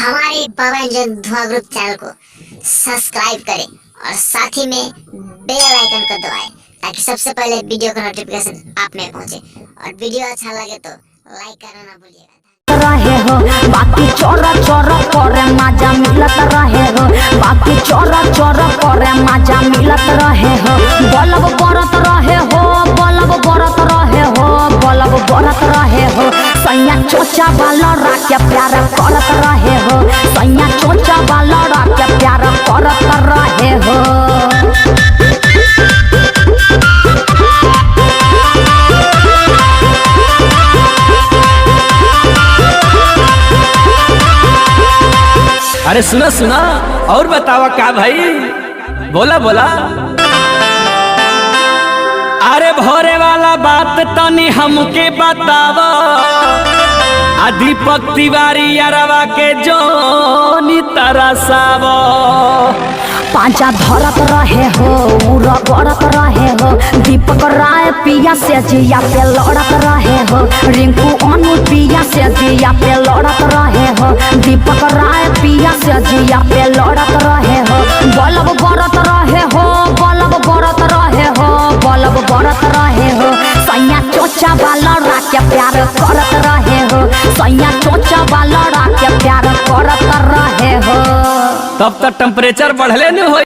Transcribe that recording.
हमारे पवन जन धुआं ग्रुप चैनल को सब्सक्राइब करें और साथ ही में बेल आइकन को दबाएं ताकि सबसे पहले वीडियो का नोटिफिकेशन आप में पहुंचे। और वीडियो अच्छा लगे तो लाइक करना ना भूलिएगा। रहे हो बाकी चोरा चोरा करे मजा मिलत रहे हो, बाकी चोरा चोरा करे मजा मिलत रहे हो। बलब बरत रहे हो, बलब बरत रहे हो, बलब बरत रहे हो। सैया चोचा वाला राके प्यार करत रहे हो, सैया चोचा वाला राके प्यार करत रहे हो। अरे सुना सुना और बतावा क्या भाई, बोला बोला। अरे भोरे वाला बात तनी हमके बतावा, दीपक तिवारी अरवा के जोनी तरसावा। पांचा धरत रहे हो, उरा गड़त रहे हो। दीपक राय पिया से जिया पे लड़त रहे हो, रिंकू अनु पिया से जिया पे लड़त रहे हो। दीपक राय पिया से जिया पे लड़त रहे हो। बलब बरत रहे हो, बलब बरत रहे हो, बलब बरत रहे हो। सैया चोचा वाला राके प्यार करत रहे हो, सैया चोचा वाला राके प्यार करत रहे हो। तब तक टेम्परेचर बढ़ले न हो।